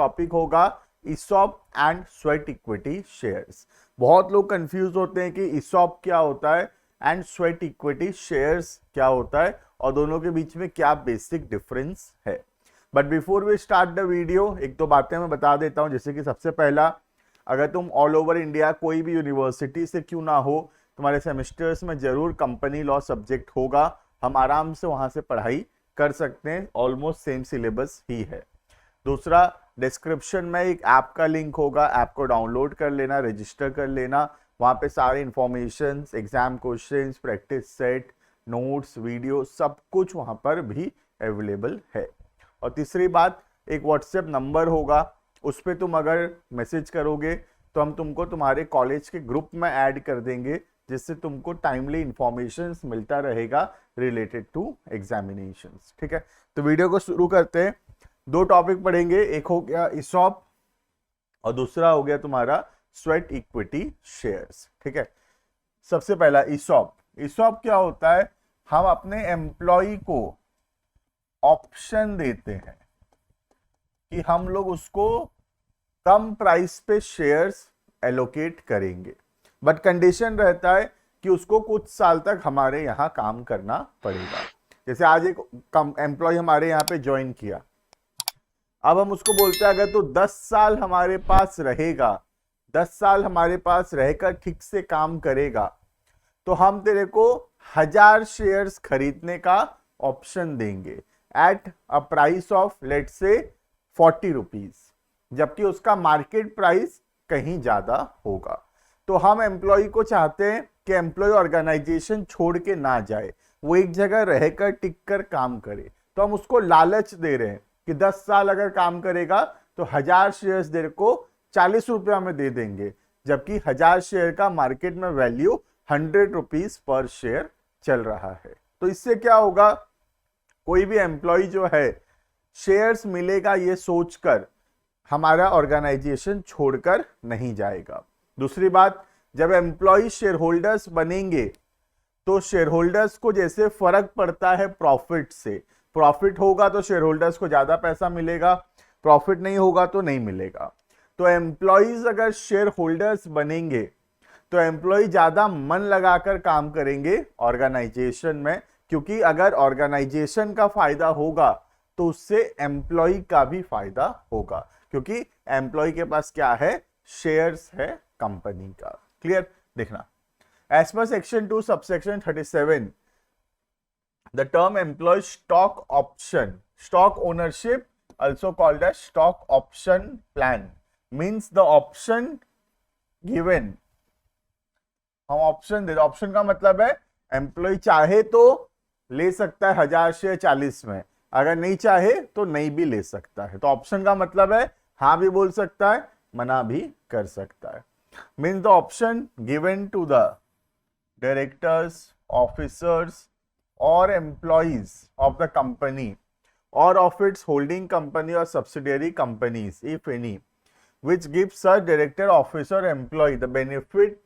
Topic होगा ESOP and sweat equity shares. बहुत लोग कंफ्यूज होते हैं कि ईसॉप क्या होता है एंड स्वेट इक्विटी शेयर्स क्या होता है और दोनों के बीच में क्या बेसिक डिफरेंस है। But before we start the video एक दो बातें मैं बता देता हूं, जैसे कि सबसे पहला, अगर तुम ऑल ओवर इंडिया कोई भी यूनिवर्सिटी से क्यों ना हो, तुम्हारे सेमेस्टर्स में जरूर कंपनी लॉ सब्जेक्ट होगा, हम आराम से वहां से पढ़ाई कर सकते हैं, ऑलमोस्ट सेम सिलेबस ही है। दूसरा, डिस्क्रिप्शन में एक ऐप का लिंक होगा, ऐप को डाउनलोड कर लेना, रजिस्टर कर लेना, वहां पे सारे information, exam questions, practice set, notes, video सब कुछ वहां पर भी अवेलेबल है। और तीसरी बात, एक व्हाट्सएप नंबर होगा, उस पर तुम अगर मैसेज करोगे तो हम तुमको तुम्हारे कॉलेज के ग्रुप में ऐड कर देंगे, जिससे तुमको टाइमली इंफॉर्मेशन मिलता रहेगा रिलेटेड टू एग्जामिनेशंस। ठीक है, तो वीडियो को शुरू करते हैं। दो टॉपिक पढ़ेंगे, एक हो गया ईसॉप और दूसरा हो गया तुम्हारा स्वेट इक्विटी शेयर्स। ठीक है, सबसे पहला ईसॉप। ईसॉप क्या होता है? हम अपने एम्प्लॉय को ऑप्शन देते हैं कि हम लोग उसको कम प्राइस पे शेयर्स एलोकेट करेंगे, बट कंडीशन रहता है कि उसको कुछ साल तक हमारे यहाँ काम करना पड़ेगा। जैसे आज एक एम्प्लॉय हमारे यहाँ पे ज्वाइन किया, अब हम उसको बोलते हैं अगर तो 10 साल हमारे पास रहेगा, 10 साल हमारे पास रहकर ठीक से काम करेगा, तो हम तेरे को 1000 शेयर्स खरीदने का ऑप्शन देंगे at a price of let's say 40 rupees, जबकि उसका मार्केट प्राइस कहीं ज्यादा होगा। तो हम एम्प्लॉय को चाहते हैं कि एम्प्लॉय ऑर्गेनाइजेशन छोड़ के ना जाए, वो एक जगह रहकर टिक कर काम करे। तो हम उसको लालच दे रहे हैं कि 10 साल अगर काम करेगा तो 1000 शेयर्स तेरे को 40 रुपया में दे देंगे, जबकि 1000 शेयर का मार्केट में वैल्यू 100 रुपीज पर शेयर चल रहा है। तो इससे क्या होगा, कोई भी एम्प्लॉय जो है शेयर्स मिलेगा ये सोचकर हमारा ऑर्गेनाइजेशन छोड़कर नहीं जाएगा। दूसरी बात, जब एम्प्लॉय शेयर होल्डर्स बनेंगे तो शेयर होल्डर्स को जैसे फर्क पड़ता है प्रॉफिट से, प्रॉफिट होगा तो शेयर होल्डर्स को ज्यादा पैसा मिलेगा, प्रॉफिट नहीं होगा तो नहीं मिलेगा। तो एम्प्लॉयज अगर शेयर होल्डर्स बनेंगे तो एम्प्लॉय ज्यादा मन लगाकर काम करेंगे ऑर्गेनाइजेशन में, क्योंकि अगर ऑर्गेनाइजेशन का फायदा होगा तो उससे एम्प्लॉय का भी फायदा होगा, क्योंकि एम्प्लॉय के पास क्या है, शेयर्स है कंपनी का। क्लियर? देखना, as per section 2 subsection 37 the term employ stock option, stock ownership also called as stock option plan means the option given, हम ऑप्शन दे, ऑप्शन का मतलब है एम्प्लॉय चाहे तो ले सकता है 1000 शेयर 40 में, अगर नहीं चाहे तो नहीं भी ले सकता है। तो ऑप्शन का मतलब है हाँ भी बोल सकता है, मना भी कर सकता है। Means the option given to the directors, officers और employees of the company or of its holding company or subsidiary companies, if any, which gives such director, officer, employee the benefit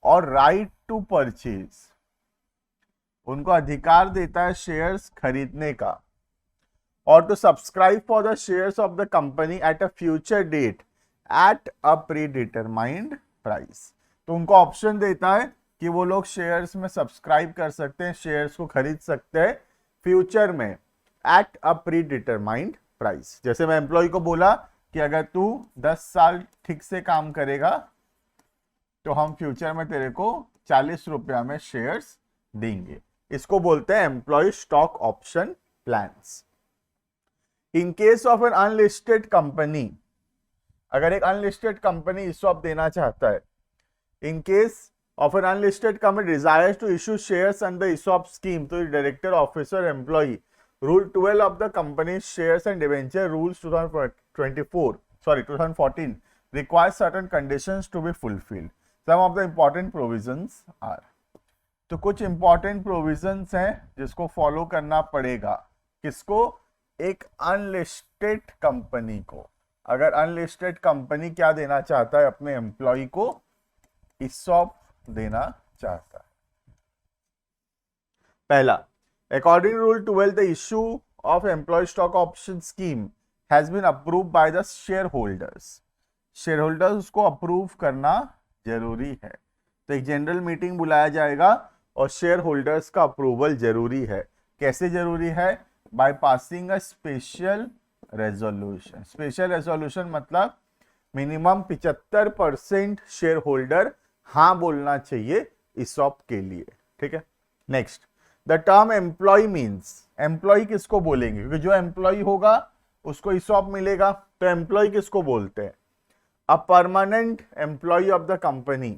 or right to purchase, उनको अधिकार देता है shares खरीदने का, और to subscribe for the shares of the company at a future date at a predetermined price. तो उनको option देता है कि वो लोग शेयर्स में सब्सक्राइब कर सकते हैं, शेयर्स को खरीद सकते हैं फ्यूचर में eight a predetermined price. जैसे मैं एम्प्लॉय को बोला कि अगर तू 10 साल ठीक से काम करेगा तो हम फ्यूचर में तेरे को 40 रुपया में शेयर्स देंगे, इसको बोलते हैं employ stock option plans. In case of an unlisted company, अगर एक अनलिस्टेड कंपनी ईसॉप देना चाहता है, in case of an unlisted company desires to issue shares under ESOP scheme to the director, officer, employee, Rule 12 of the company's shares and debenture rules 2014 requires certain conditions to be fulfilled. Some of the important provisions are, तो कुछ important provisions हैं जिसको follow करना पड़ेगा, किसको? एक unlisted company को। अगर अनलिस्टेड कंपनी क्या देना चाहता है, अपने एम्प्लॉय को ESOP देना चाहता है। पहला, according rule 12 the issue of employ stock option scheme has been approve by the share holders, share holders उसको अप्रूव करना जरूरी है। तो एक जनरल मीटिंग बुलाया जाएगा और शेयर होल्डर्स का अप्रूवल जरूरी है। कैसे जरूरी है? By passing a special resolution. Special resolution मतलब मिनिमम 75% शेयर होल्डर हाँ बोलना चाहिए ESOP के लिए। ठीक है, next, the term employ means, employ किसको बोलेंगे? क्योंकि जो एम्प्लॉय होगा उसको ESOP मिलेगा, तो एम्प्लॉय किसको बोलते हैं? A permanent employee of the company,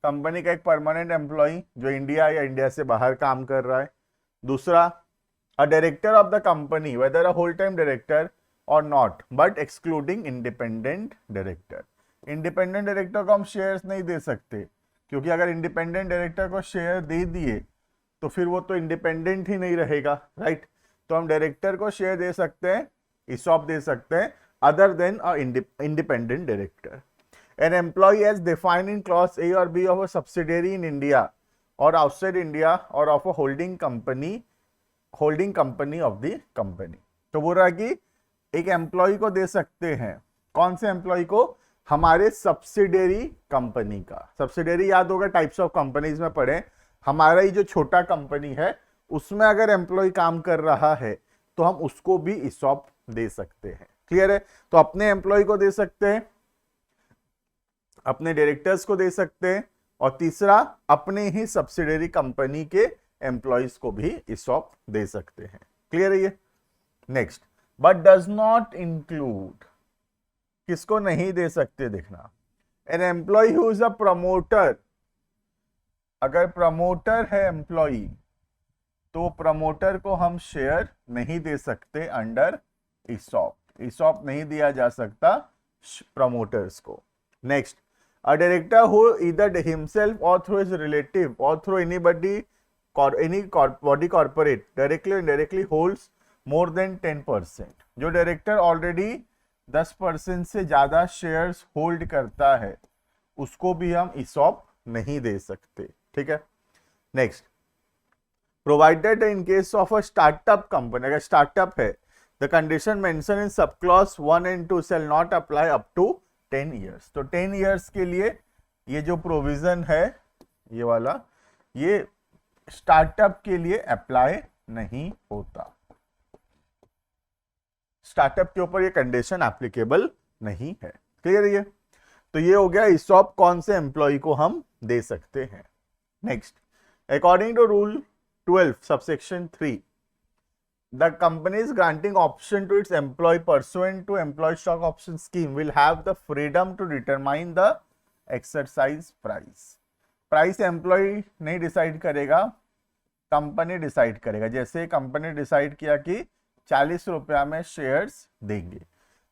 company का एक परमानेंट एम्प्लॉय जो इंडिया या इंडिया से बाहर काम कर रहा है। दूसरा, a director of the company whether a whole time director और not but excluding independent director. Independent director को हम शेयर्स नहीं दे सकते, क्योंकि अगर इंडिपेंडेंट डायरेक्टर को शेयर दे दिए तो फिर वो तो इंडिपेंडेंट ही नहीं रहेगा, राइट। तो हम डायरेक्टर को शेयर दे सकते हैं, ESOP दे सकते हैं, other than a independent director. An employee as defined in clause A or B of a subsidiary in India or outside India or of a holding company of the company। तो बोल रहा है कि एक employ को दे सकते हैं, कौन से एम्प्लॉय को? हमारे सब्सिडियरी कंपनी का। सब्सिडियरी याद होगा, टाइप्स ऑफ कंपनीज में पढ़े। हमारा ही जो छोटा कंपनी है उसमें अगर एम्प्लॉय काम कर रहा है तो हम उसको भी ESOP दे सकते हैं। क्लियर है? तो अपने एम्प्लॉय को दे सकते हैं, अपने डायरेक्टर्स को दे सकते हैं, और तीसरा अपने ही सब्सिडियरी कंपनी के एम्प्लॉयज को भी ESOP दे सकते हैं। क्लियर है ये? Next, but does not include, किसको नहीं दे सकते? देखना, an employ who is a promoter, अगर प्रमोटर है एम्प्लॉय तो प्रमोटर को हम शेयर नहीं दे सकते अंडर ESOP। ESOP नहीं दिया जा सकता प्रमोटर्स को। Next, a director who either himself or through his relative or through anybody body corporate directly or indirectly holds more than 10%, जो डायरेक्टर ऑलरेडी 10% से ज्यादा शेयर्स होल्ड करता है उसको भी हम ESOP नहीं दे सकते। ठीक है, next, provided in case of a startup company, अगर स्टार्टअप है, the condition mention in sub clause 1 and 2 shall not apply up to 10 years। तो 10 years के लिए ये जो प्रोविजन है, ये वाला, ये स्टार्टअप के लिए अप्लाई नहीं होता। स्टार्टअप के ऊपर ये कंडीशन एप्लीकेबल नहीं है। क्लियर है? तो ये हो गया ESOP कौन से एम्प्लॉय को हम दे सकते हैं। Next, according to rule 12 subsection 3, the companies granting option to its employee pursuant to employee stock option scheme will have the freedom to determine the exercise price। Price employ नहीं decide करेगा, company decide करेगा। जैसे company decide किया कि 40 रुपया में shares देंगे,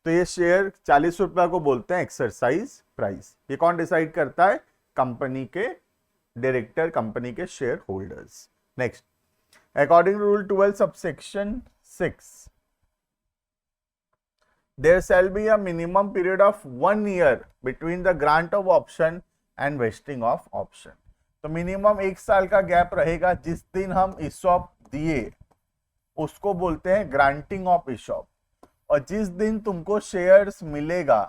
तो ये शेयर 40 रुपया को बोलते हैं एक्सरसाइज प्राइस। ये कौन डिसाइड करता है? कंपनी के डायरेक्टर, कंपनी के share holders. Next, according to rule 12 subsection 6, there shall be a minimum period of 1 year between the grant of option and vesting of option। तो मिनिमम 1 साल का gap रहेगा। जिस दिन हम ESOP दिए उसको बोलते हैं ग्रांटिंग ऑफ ESOP, और जिस दिन तुमको शेयर्स मिलेगा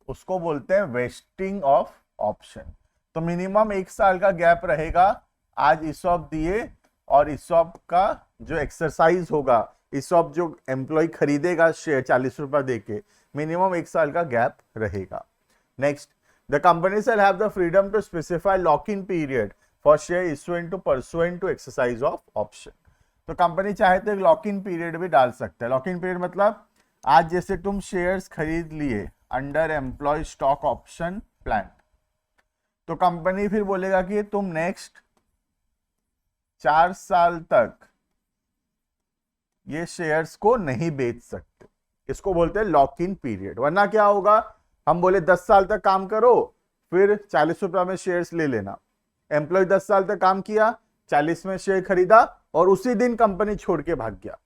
उसको बोलते हैं वेस्टिंग ऑफ ऑप्शन। तो मिनिमम 1 साल का गैप रहेगा। आज ESOP दिए और ESOP का जो एक्सरसाइज होगा, ESOP जो एम्प्लॉय खरीदेगा शेयर 40 रुपया देके, मिनिमम 1 साल का गैप रहेगा। Next, the company shall have the freedom to specify lock in period for share issuance to pursuant to exercise of option. तो कंपनी चाहे तो एक लॉक इन पीरियड भी डाल सकता है। लॉक इन पीरियड मतलब आज जैसे तुम शेयर्स खरीद लिए under employ stock option plan, तो कंपनी फिर बोलेगा कि तुम नेक्स्ट 4 साल तक ये शेयर्स को नहीं बेच सकते। इसको बोलते हैं लॉक इन पीरियड। वरना क्या होगा, हम बोले 10 साल तक काम करो, फिर 40 रुपया में शेयर्स ले लेना। एम्प्लॉय 10 साल तक काम किया, 40 में शेयर खरीदा और उसी दिन कंपनी छोड़ के भाग गया।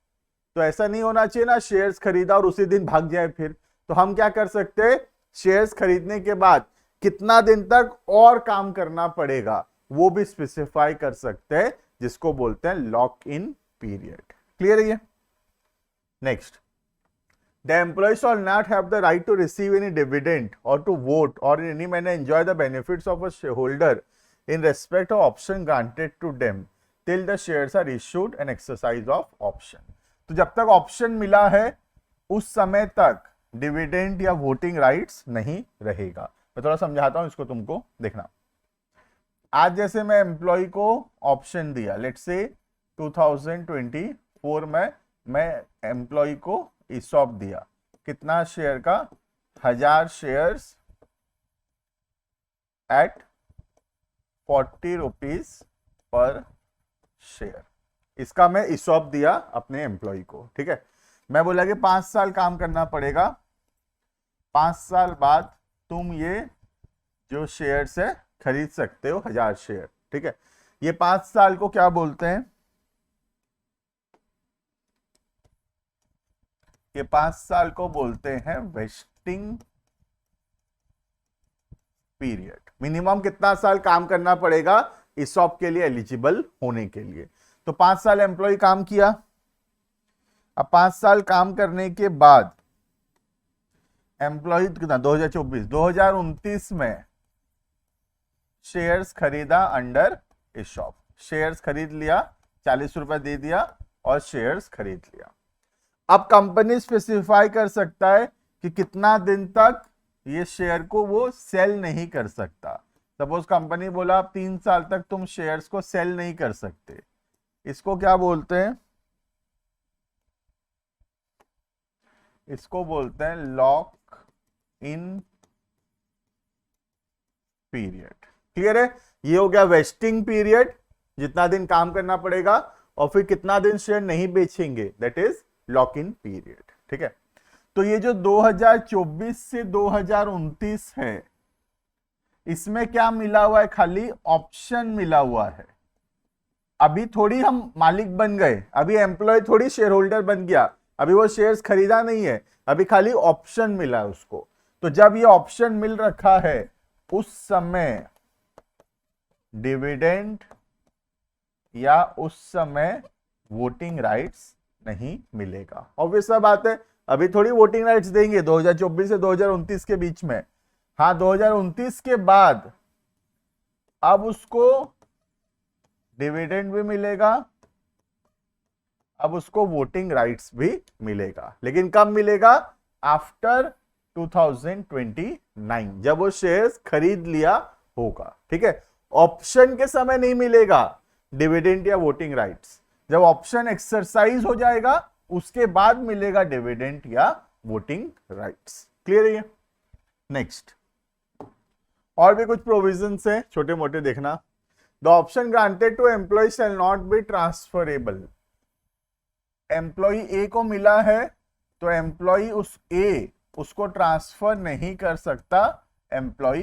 तो ऐसा नहीं होना चाहिए ना, शेयर्स खरीदा और उसी दिन भाग जाए। फिर तो हम क्या कर सकते हैं, शेयर्स खरीदने के बाद कितना दिन तक और काम करना पड़ेगा वो भी स्पेसिफाई कर सकते हैं, जिसको बोलते हैं लॉक इन पीरियड। क्लियर है ये? Next, The employee shall not have the right to receive any dividend or to vote or in any manner enjoy the benefits of a shareholder in respect of option granted to them till the shares are issued and exercise of option. तो जब तक option मिला है उस समय तक dividend या voting rights नहीं रहेगा। मैं थोड़ा समझाता हूं इसको, तुमको देखना। आज जैसे मैं एम्प्लॉय को ऑप्शन दिया, लेट्स से 2024 में मैं एम्प्लॉय को ईसॉप दिया, कितना शेयर का, 1000 shares at 40 rupees per share, इसका मैं ईसॉप दिया अपने एम्प्लॉय को। ठीक है, मैं बोला कि 5 साल काम करना पड़ेगा, 5 साल बाद तुम ये जो शेयर्स है खरीद सकते हो 1000 शेयर। ठीक है, ये 5 साल को क्या बोलते हैं, ये 5 साल को बोलते हैं वेस्टिंग पीरियड। मिनिमम कितना साल काम करना पड़ेगा ईसॉप के लिए एलिजिबल होने के लिए। तो 5 साल एम्प्लॉय काम किया, अब 5 साल काम करने के बाद एम्प्लॉय कितना, 2029 में शेयर्स खरीदा अंडर ईसॉप, शेयर्स खरीद लिया, 40 रुपए दे दिया और शेयर्स खरीद लिया। अब कंपनी स्पेसिफाई कर सकता है कि कितना दिन तक ये शेयर को वो सेल नहीं कर सकता। सपोज कंपनी बोला आप 3 साल तक तुम शेयर्स को सेल नहीं कर सकते, इसको क्या बोलते हैं, इसको बोलते हैं लॉक इन पीरियड। क्लियर है, ये हो गया वेस्टिंग पीरियड, जितना दिन काम करना पड़ेगा, और फिर कितना दिन शेयर नहीं बेचेंगे, that is lock in period. ठीक है, तो ये जो 2024 से 2029 है, इसमें क्या मिला हुआ है, खाली ऑप्शन मिला हुआ है। अभी थोड़ी हम मालिक बन गए, अभी एम्प्लॉय थोड़ी शेयर होल्डर बन गया, अभी वो शेयर्स खरीदा नहीं है, अभी खाली ऑप्शन मिला है उसको। तो जब ये ऑप्शन मिल रखा है उस समय डिविडेंड या उस समय वोटिंग राइट्स नहीं मिलेगा। ऑब्वियस सा बात है, अभी थोड़ी वोटिंग राइट्स देंगे 2024 से 2029 के बीच में। हाँ, 2029 के बाद अब उसको डिविडेंड भी मिलेगा, अब उसको वोटिंग राइट्स भी मिलेगा, लेकिन कब मिलेगा, आफ्टर 2029, जब वो शेयर्स खरीद लिया होगा। ठीक है, ऑप्शन के समय नहीं मिलेगा डिविडेंड या वोटिंग राइट्स, जब ऑप्शन एक्सरसाइज हो जाएगा उसके बाद मिलेगा डिविडेंड या वोटिंग राइट्स। क्लियर है? नेक्स्ट, और भी कुछ प्रोविजंस है छोटे मोटे, देखना। The option granted to employee shall not be transferable. Employee A को मिला है तो एम्प्लॉय उस ए उसको ट्रांसफर नहीं कर सकता एम्प्लॉय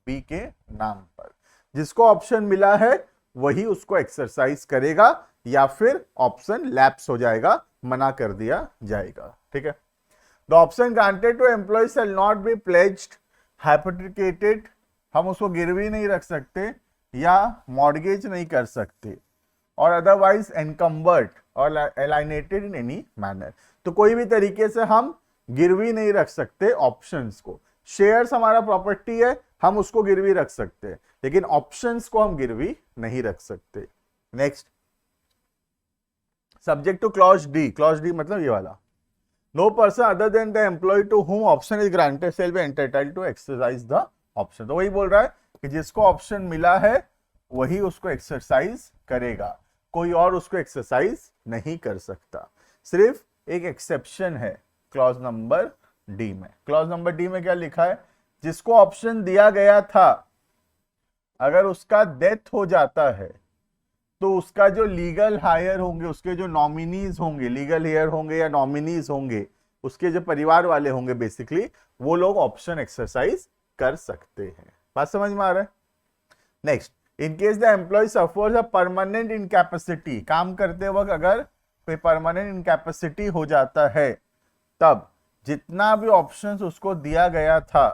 बी के नाम पर। जिसको ऑप्शन मिला है वही उसको एक्सरसाइज करेगा, या फिर ऑप्शन लैप्स हो जाएगा, मना कर दिया जाएगा। ठीक है, the option granted to employee shall not be pledged hypothecated, हम उसको गिरवी नहीं रख सकते या मॉर्गेज नहीं कर सकते, और अदरवाइज एनकम्बर्ड और एलाइनेटेड इन एनी मैनर। तो कोई भी तरीके से हम गिरवी नहीं रख सकते ऑप्शंस को। शेयर्स हमारा प्रॉपर्टी है, हम उसको गिरवी रख सकते हैं, लेकिन ऑप्शंस को हम गिरवी नहीं रख सकते। Next, subject to clause D. Clause D मतलब ये वाला, no person other than the employ to whom option is granted shall be entitled to exercise the option. तो वही बोल रहा है कि जिसको ऑप्शन मिला है वही उसको एक्सरसाइज करेगा, कोई और उसको एक्सरसाइज नहीं कर सकता। सिर्फ एक एक्सेप्शन है क्लॉज नंबर डी में। क्लॉज नंबर डी में क्या लिखा है, जिसको ऑप्शन दिया गया था अगर उसका डेथ हो जाता है तो उसका जो लीगल हायर होंगे, उसके जो नॉमिनीज होंगे, लीगल हायर होंगे या नॉमिनीज होंगे, उसके जो परिवार वाले होंगे बेसिकली, वो लोग ऑप्शन एक्सरसाइज कर सकते हैं। बात समझ में आ रहा है? Next, in case the employ suffers a permanent incapacity, काम करते वक्त अगर कोई परमानेंट इनकैपेसिटी हो जाता है, तब जितना भी ऑप्शंस उसको दिया गया था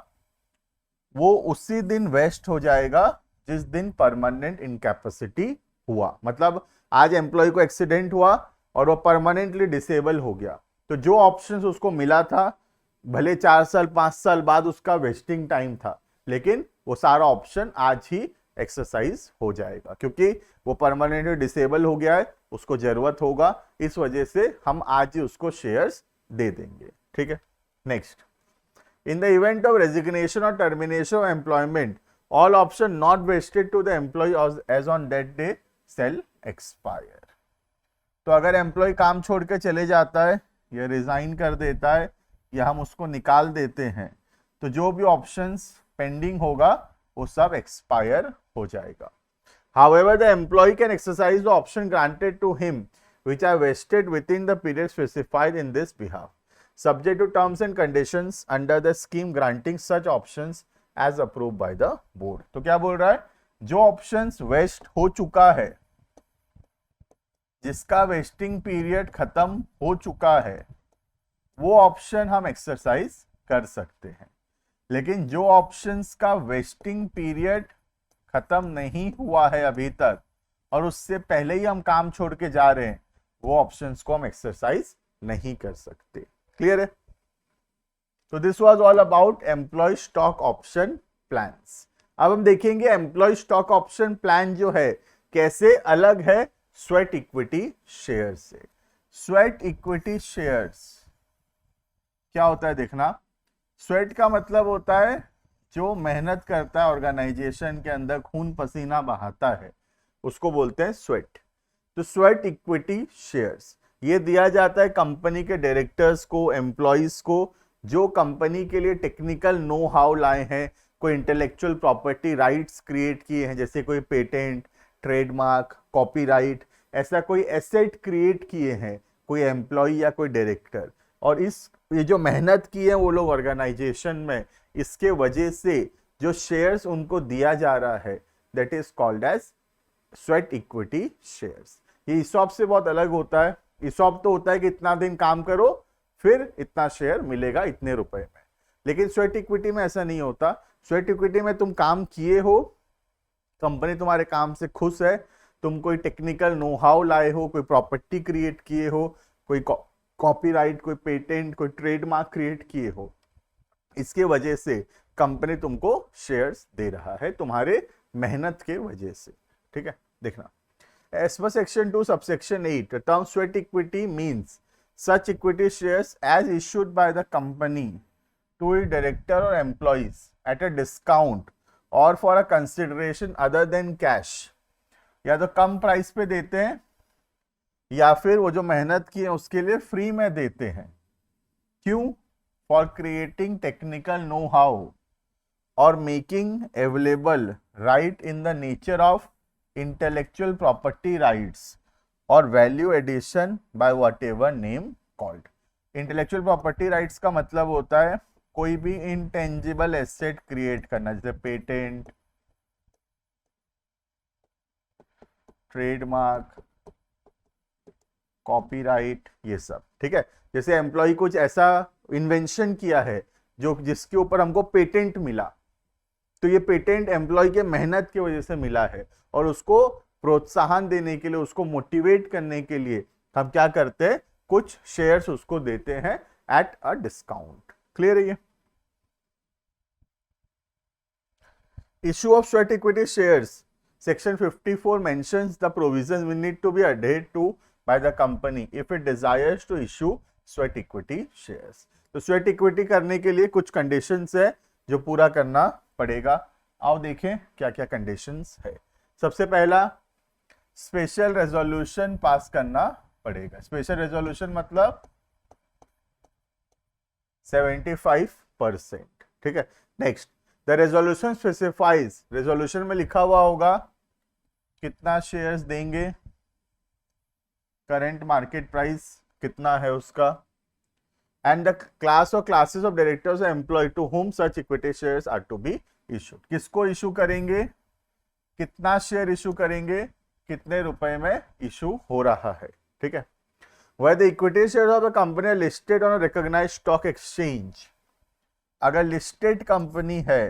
वो उसी दिन वेस्ट हो जाएगा जिस दिन परमानेंट इनकैपेसिटी हुआ। मतलब आज एम्प्लॉय को एक्सीडेंट हुआ और वो परमानेंटली डिसेबल हो गया, तो जो ऑप्शन उसको मिला था, भले 4 साल 5 साल बाद उसका वेस्टिंग टाइम था, लेकिन वो सारा ऑप्शन आज ही एक्सरसाइज हो जाएगा, क्योंकि वो परमानेंटली डिसेबल हो गया है, उसको जरूरत होगा, इस वजह से हम आज ही उसको शेयर्स दे देंगे। ठीक है, next, in the event of resignation और termination of employment all option not vested to the employee as on that day shall expire. तो अगर एम्प्लॉय काम छोड़ के चले जाता है या रिजाइन कर देता है या हम उसको निकाल देते हैं, तो जो भी ऑप्शंस पेंडिंग होगा वो सब एक्सपायर हो जाएगा। However, the employee can exercise the option granted to him which are vested within the period specified in this behalf, subject to terms and conditions under the scheme granting such options as approved by the board। तो क्या बोल रहा है, जो options waste हो चुका है, जिसका वेस्टिंग पीरियड खत्म हो चुका है, वो ऑप्शन हम एक्सरसाइज कर सकते हैं, लेकिन जो ऑप्शंस का वेस्टिंग पीरियड खत्म नहीं हुआ है अभी तक और उससे पहले ही हम काम छोड़ के जा रहे हैं, वो ऑप्शंस को हम एक्सरसाइज नहीं कर सकते। क्लियर है? तो this was all about employ stock option plans. अब हम देखेंगे एम्प्लॉय स्टॉक ऑप्शन प्लान जो है कैसे अलग है स्वेट इक्विटी शेयर से। स्वेट इक्विटी शेयर्स क्या होता है देखना, स्वेट का मतलब होता है जो मेहनत करता है ऑर्गेनाइजेशन के अंदर, खून पसीना बहाता है, उसको बोलते हैं स्वेट। तो स्वेट इक्विटी शेयर्स ये दिया जाता है कंपनी के डायरेक्टर्स को, एम्प्लॉइज को, जो कंपनी के लिए टेक्निकल नो हाउ लाए हैं, कोई इंटेलेक्चुअल प्रॉपर्टी राइट्स क्रिएट किए हैं, जैसे कोई पेटेंट, ट्रेडमार्क, कॉपीराइट, ऐसा कोई एसेट क्रिएट किए हैं कोई एम्प्लॉय या कोई डायरेक्टर, और ये जो मेहनत की है वो लोग ऑर्गेनाइजेशन में, इसके वजह से जो शेयर्स उनको दिया जा रहा है that is called as sweat equity shares. ये ईसॉप से बहुत अलग होता है। ईसॉप तो होता है कि इतना दिन काम करो फिर इतना शेयर मिलेगा इतने रुपए में, लेकिन स्वेट इक्विटी में ऐसा नहीं होता। स्वेट इक्विटी में तुम काम किए हो, कंपनी तुम्हारे काम से खुश है, तुम कोई टेक्निकल नो हाउ लाए हो, कोई प्रॉपर्टी क्रिएट किए हो, कोई कॉपीराइट, कोई पेटेंट, कोई ट्रेडमार्क क्रिएट किए हो, इसके वजह से कंपनी तुमको शेयर्स दे रहा है तुम्हारे मेहनत के वजह से। ठीक है, देखना as per section 2 subsection 8 term sweat equity means such equity shares as issued by the company to it director और एम्प्लॉइज एट अ डिस्काउंट और for a consideration other than cash. या तो कम प्राइस पे देते हैं या फिर वो जो मेहनत की है उसके लिए फ्री में देते हैं। क्यों? For creating technical know how और making available right in the nature of intellectual property rights और value addition by whatever name called. Intellectual property rights का मतलब होता है कोई भी इंटेंजिबल एसेट क्रिएट करना, जैसे पेटेंट, ट्रेडमार्क, कॉपीराइट, ये सब। ठीक है, जैसे एम्प्लॉय कुछ ऐसा इन्वेंशन किया है जो जिसके ऊपर हमको पेटेंट मिला, तो ये पेटेंट एम्प्लॉय के मेहनत की वजह से मिला है और उसको प्रोत्साहन देने के लिए, उसको मोटिवेट करने के लिए हम क्या करते हैं, कुछ शेयर्स उसको देते हैं एट अ डिस्काउंट। क्लियर है ये? Issue of sweat equity shares Section 54 mentions the provisions we need to be adhered to by the company if it desires to issue sweat equity shares। तो sweat equity करने के लिए कुछ conditions है जो पूरा करना पड़ेगा। आओ देखें क्या क्या कंडीशंस है। सबसे पहला, स्पेशल रेजोल्यूशन पास करना पड़ेगा। स्पेशल रेजोल्यूशन मतलब 75%। ठीक है, next, the resolution specifies, resolution में लिखा हुआ होगा कितना शेयर्स देंगे, करंट मार्केट प्राइस कितना है उसका, एंड द क्लास और classes of directors employ to whom such equity shares are to be issued. किसको इशू करेंगे, कितना शेयर इशू करेंगे, कितने रुपए में इशू हो रहा है। ठीक है, where the equity shares of the company are listed on a recognized stock exchange। अगर लिस्टेड कंपनी है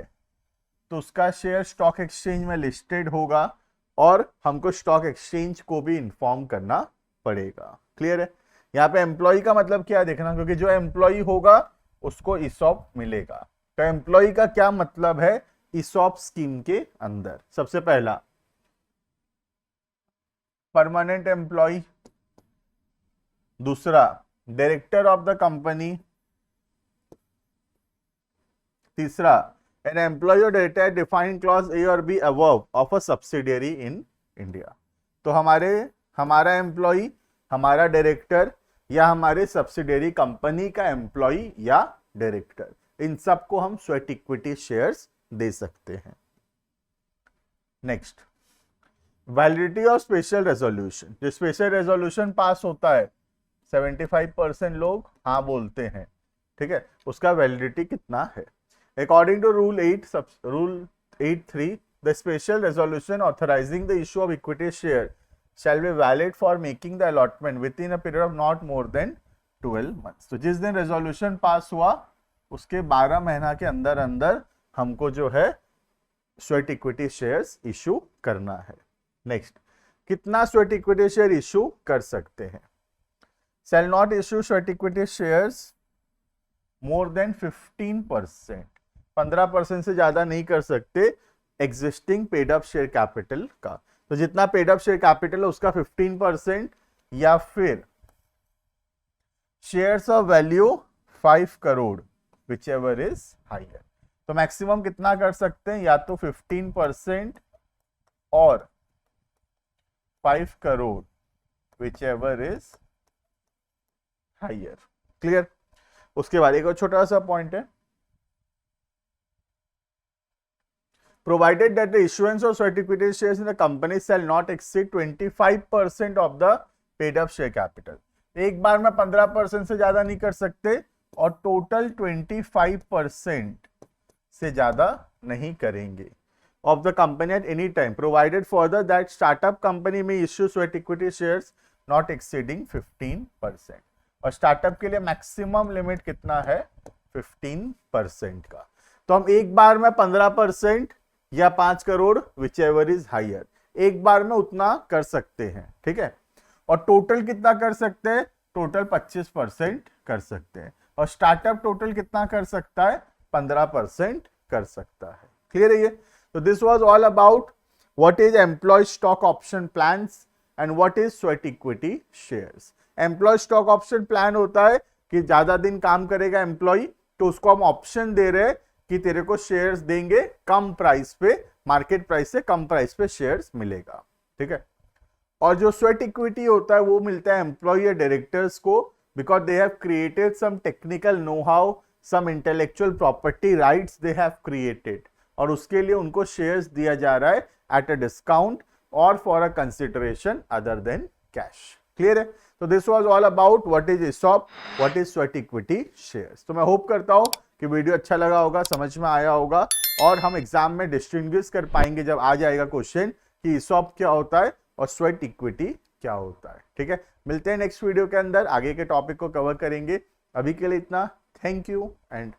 तो उसका शेयर स्टॉक एक्सचेंज में लिस्टेड होगा और हमको स्टॉक एक्सचेंज को भी इन्फॉर्म करना पड़ेगा। क्लियर है? यहाँ पे एम्प्लॉय का मतलब क्या है देखना, क्योंकि जो एम्प्लॉय होगा उसको ईसॉप मिलेगा। तो एम्प्लॉय का क्या मतलब है ईसॉप स्कीम के अंदर? सबसे पहला परमानेंट एम्प्लॉय, दूसरा डायरेक्टर ऑफ द कंपनी, तीसरा एन एम्प्लॉय और डायरेक्टर डिफाइंड क्लॉज ए और be above of a subsidiary in India. तो हमारा एम्प्लॉय, हमारा डायरेक्टर या हमारे सब्सिडियरी कंपनी का एम्प्लॉय या डायरेक्टर, इन सबको हम स्वेट इक्विटी शेयर्स दे सकते हैं। Next, validity of special resolution. जो स्पेशल रेजोल्यूशन पास होता है 75% लोग हाँ बोलते हैं, ठीक है, उसका वैलिडिटी कितना है? According to rule 8(3), the special resolution authorising the issue of equity share shall be valid for making the allotment within a period of not more than 12 months। तो जिस दिन रेजोल्यूशन पास हुआ उसके 12 महीना के अंदर अंदर हमको जो है स्वेट इक्विटी शेयर्स इशू करना है। नेक्स्ट, कितना स्वेट इक्विटी शेयर इशू कर सकते हैं? shall not issue sweat equity shares more than 15%, 15% से ज्यादा नहीं कर सकते existing paid up share capital का। तो जितना पेड अप शेयर कैपिटल है उसका 15%, या फिर shares of value 5 crore whichever is higher. तो मैक्सिमम कितना कर सकते हैं? या तो 15% और 5 crore whichever is higher. Clear? उसके बाद एक और छोटा सा पॉइंट है, provided that the issuance of sweat equity shares in the company shall not exceed 25% of the paid up share capital। एक बार में 15% से ज्यादा नहीं कर सकते और टोटल 25% से ज्यादा नहीं करेंगे of the company at any time, provided further that startup company may issue sweat equity shares not exceeding 15%। और स्टार्टअप के लिए मैक्सिमम लिमिट कितना है? 15% का। तो हम एक बार में 15% या 5 crore whichever is higher, एक बार में उतना कर सकते हैं, ठीक है। और टोटल कितना कर सकते हैं? टोटल 25% कर सकते हैं। और स्टार्टअप टोटल कितना कर सकता है? 15% कर सकता है। क्लियर है ये? तो this was all about what is employ stock option plans and what is sweat equity shares. Employ stock option plan होता है कि ज्यादा दिन काम करेगा एम्प्लॉय तो उसको हम ऑप्शन दे रहे हैं कि तेरे को शेयर्स देंगे कम प्राइस पे, मार्केट प्राइस से कम प्राइस पे शेयर्स मिलेगा, ठीक है। और जो स्वेट इक्विटी होता है वो मिलता है एम्प्लॉय या डायरेक्टर्स को, because they have created some technical know how, some intellectual property rights they have created, और उसके लिए उनको शेयर्स दिया जा रहा है एट अ डिस्काउंट और for a consideration other than cash. Clear है? तो this was all about what is ESOP, what is sweat equity shares. तो मैं होप करता हूं कि वीडियो अच्छा लगा होगा, समझ में आया होगा, और हम एग्जाम में डिस्टिंग्विश कर पाएंगे जब आ जाएगा क्वेश्चन कि ESOP क्या होता है और स्वेट इक्विटी क्या होता है, ठीक है। मिलते हैं नेक्स्ट वीडियो के अंदर, आगे के टॉपिक को कवर करेंगे। अभी के लिए इतना, थैंक यू एंड